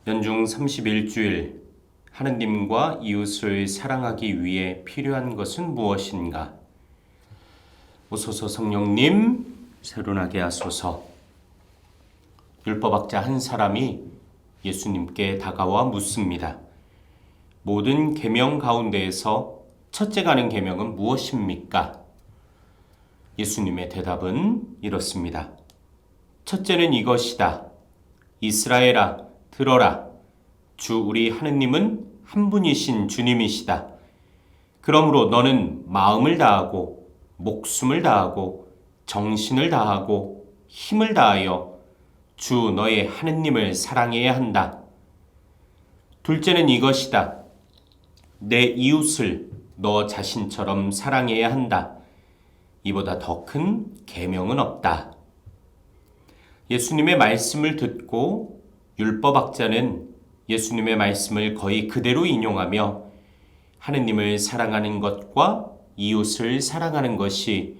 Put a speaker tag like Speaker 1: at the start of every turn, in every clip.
Speaker 1: 연중 31주일 하느님과 이웃을 사랑하기 위해 필요한 것은 무엇인가? 오소서 성령님, 새로나게 하소서. 율법학자 한 사람이 예수님께 다가와 묻습니다. 모든 계명 가운데에서 첫째 가는 계명은 무엇입니까? 예수님의 대답은 이렇습니다. 첫째는 이것이다. 이스라엘아, 들어라. 주 우리 하느님은 한 분이신 주님이시다. 그러므로 너는 마음을 다하고 목숨을 다하고 정신을 다하고 힘을 다하여 주 너의 하느님을 사랑해야 한다. 둘째는 이것이다. 내 이웃을 너 자신처럼 사랑해야 한다. 이보다 더 큰 계명은 없다. 예수님의 말씀을 듣고 율법학자는 예수님의 말씀을 거의 그대로 인용하며 하느님을 사랑하는 것과 이웃을 사랑하는 것이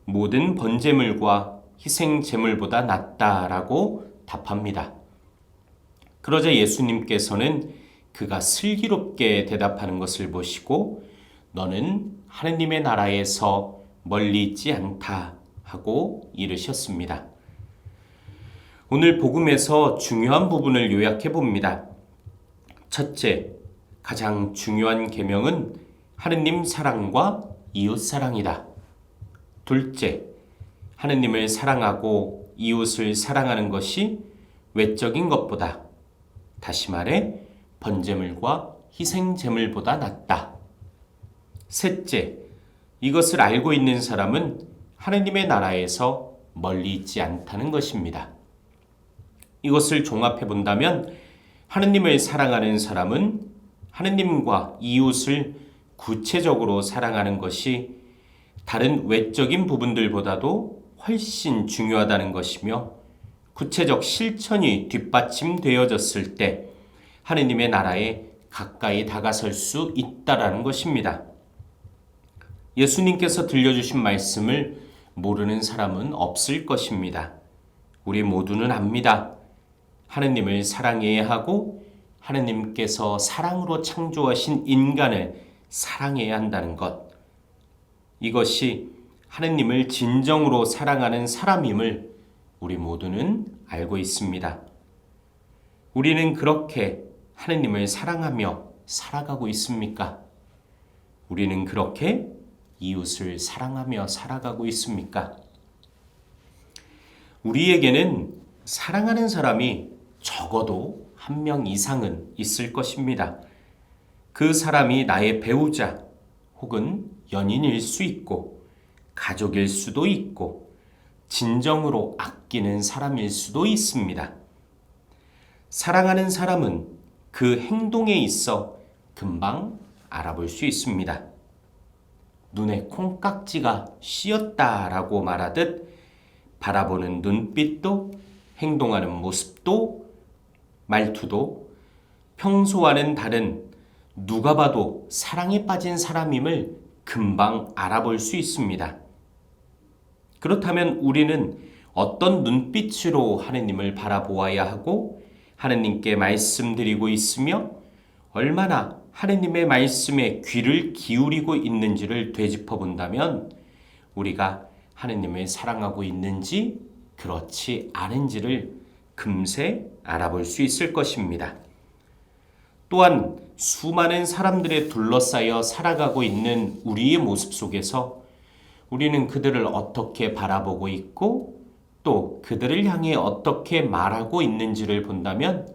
Speaker 1: 모든 번제물과 희생 제물보다 낫다라고 답합니다. 그러자 예수님께서는 그가 슬기롭게 대답하는 것을 보시고 너는 하느님의 나라에서 멀리 있지 않다 하고 이르셨습니다. 오늘 복음에서 중요한 부분을 요약해 봅니다. 첫째, 가장 중요한 계명은 하느님 사랑과 이웃 사랑이다. 둘째, 하느님을 사랑하고 이웃을 사랑하는 것이 외적인 것보다, 다시 말해 번제물과 희생 제물보다 낫다. 셋째, 이것을 알고 있는 사람은 하느님의 나라에서 멀리 있지 않다는 것입니다. 이것을 종합해 본다면 하느님을 사랑하는 사람은 하느님과 이웃을 구체적으로 사랑하는 것이 다른 외적인 부분들보다도 훨씬 중요하다는 것이며 구체적 실천이 뒷받침되어졌을 때 하느님의 나라에 가까이 다가설 수 있다라는 것입니다. 예수님께서 들려주신 말씀을 모르는 사람은 없을 것입니다. 우리 모두는 압니다. 하느님을 사랑해야 하고 하느님께서 사랑으로 창조하신 인간을 사랑해야 한다는 것. 이것이 하느님을 진정으로 사랑하는 사람임을 우리 모두는 알고 있습니다. 우리는 그렇게 하느님을 사랑하며 살아가고 있습니까? 우리는 그렇게 이웃을 사랑하며 살아가고 있습니까? 우리에게는 사랑하는 사람이 적어도 한 명 이상은 있을 것입니다. 그 사람이 나의 배우자 혹은 연인일 수 있고 가족일 수도 있고 진정으로 아끼는 사람일 수도 있습니다. 사랑하는 사람은 그 행동에 있어 금방 알아볼 수 있습니다. 눈에 콩깍지가 씌었다라고 말하듯 바라보는 눈빛도 행동하는 모습도 말투도 평소와는 다른 누가 봐도 사랑에 빠진 사람임을 금방 알아볼 수 있습니다. 그렇다면 우리는 어떤 눈빛으로 하느님을 바라보아야 하고 하느님께 말씀드리고 있으며 얼마나 하느님의 말씀에 귀를 기울이고 있는지를 되짚어 본다면 우리가 하느님을 사랑하고 있는지 그렇지 않은지를 금세 알아볼 수 있을 것입니다. 또한 수많은 사람들에 둘러싸여 살아가고 있는 우리의 모습 속에서 우리는 그들을 어떻게 바라보고 있고 또 그들을 향해 어떻게 말하고 있는지를 본다면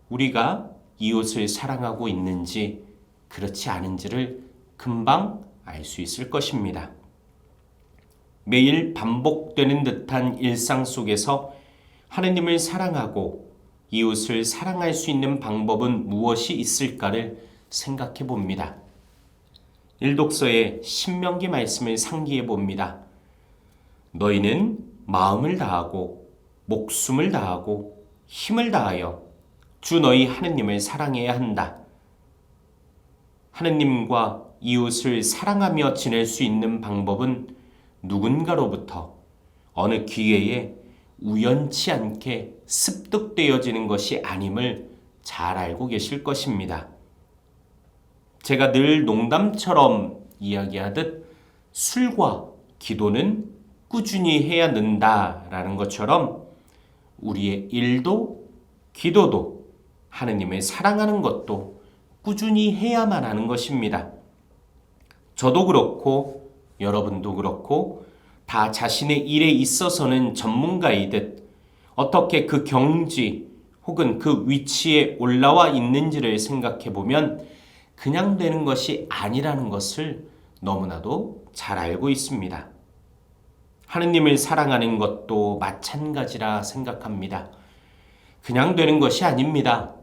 Speaker 1: 우리가 이웃을 사랑하고 있는지 그렇지 않은지를 금방 알 수 있을 것입니다. 매일 반복되는 듯한 일상 속에서 하느님을 사랑하고 이웃을 사랑할 수 있는 방법은 무엇이 있을까를 생각해 봅니다. 일독서의 신명기 말씀을 상기해 봅니다. 너희는 마음을 다하고 목숨을 다하고 힘을 다하여 주 너희 하느님을 사랑해야 한다. 하느님과 이웃을 사랑하며 지낼 수 있는 방법은 누군가로부터 어느 기회에 우연치 않게 습득되어지는 것이 아님을 잘 알고 계실 것입니다. 제가 늘 농담처럼 이야기하듯 술과 기도는 꾸준히 해야 는다라는 것처럼 우리의 일도 기도도 하느님을 사랑하는 것도 꾸준히 해야만 하는 것입니다. 저도 그렇고 여러분도 그렇고 다 자신의 일에 있어서는 전문가이듯 어떻게 그 경지 혹은 그 위치에 올라와 있는지를 생각해 보면 그냥 되는 것이 아니라는 것을 너무나도 잘 알고 있습니다. 하느님을 사랑하는 것도 마찬가지라 생각합니다. 그냥 되는 것이 아닙니다.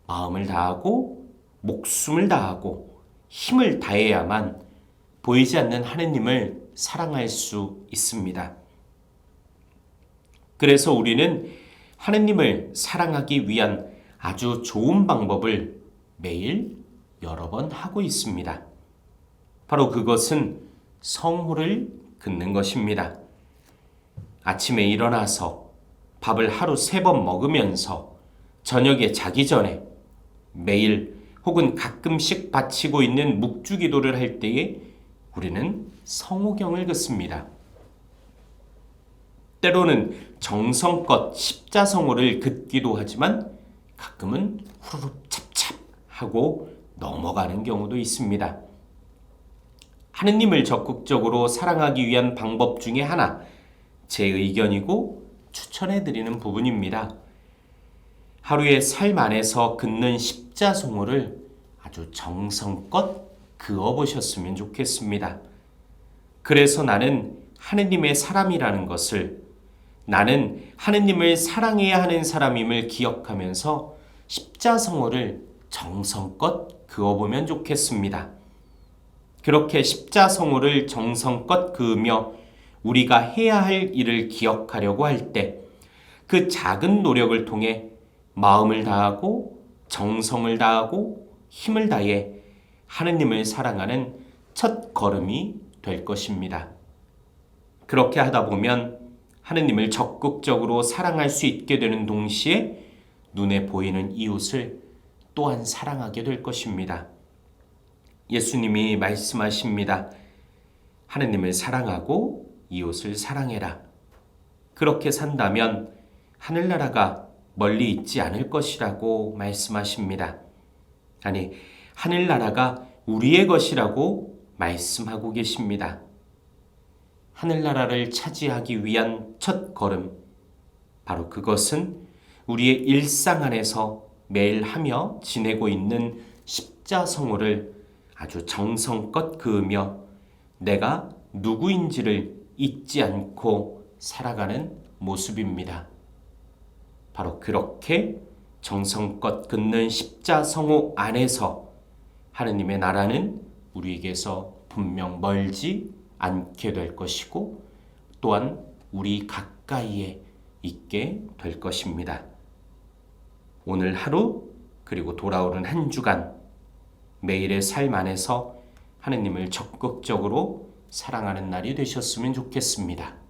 Speaker 1: 마음을 다하고 목숨을 다하고 힘을 다해야만 보이지 않는 하느님을 사랑할 수 있습니다. 그래서 우리는 하느님을 사랑하기 위한 아주 좋은 방법을 매일 여러 번 하고 있습니다. 바로 그것은 성호를 긋는 것입니다. 아침에 일어나서 밥을 하루 3번 먹으면서 저녁에 자기 전에 매일 혹은 가끔씩 바치고 있는 묵주기도를 할 때에 우리는 성호경을 긋습니다. 때로는 정성껏 십자성호를 긋기도 하지만 가끔은 후루룩 찹찹 하고 넘어가는 경우도 있습니다. 하느님을 적극적으로 사랑하기 위한 방법 중에 하나, 제 의견이고 추천해드리는 부분입니다. 하루의 삶 안에서 긋는 십자성호를 아주 정성껏 그어보셨으면 좋겠습니다. 그래서 나는 하느님의 사람이라는 것을, 나는 하느님을 사랑해야 하는 사람임을 기억하면서 십자성호를 정성껏 그어보면 좋겠습니다. 그렇게 십자성호를 정성껏 그으며 우리가 해야 할 일을 기억하려고 할 때 그 작은 노력을 통해 마음을 다하고 정성을 다하고 힘을 다해 하느님을 사랑하는 첫 걸음이 될 것입니다. 그렇게 하다 보면 하느님을 적극적으로 사랑할 수 있게 되는 동시에 눈에 보이는 이웃을 또한 사랑하게 될 것입니다. 예수님이 말씀하십니다. 하느님을 사랑하고 이웃을 사랑해라. 그렇게 산다면 하늘나라가 멀리 있지 않을 것이라고 말씀하십니다. 아니, 하늘나라가 우리의 것이라고 말씀하고 계십니다. 하늘나라를 차지하기 위한 첫 걸음, 바로 그것은 우리의 일상 안에서 매일 하며 지내고 있는 십자성호를 아주 정성껏 그으며 내가 누구인지를 잊지 않고 살아가는 모습입니다. 바로 그렇게 정성껏 긋는 십자성호 안에서 하느님의 나라는 우리에게서 분명 멀지 않게 될 것이고 또한 우리 가까이에 있게 될 것입니다. 오늘 하루 그리고 돌아오는 한 주간 매일의 삶 안에서 하느님을 적극적으로 사랑하는 날이 되셨으면 좋겠습니다.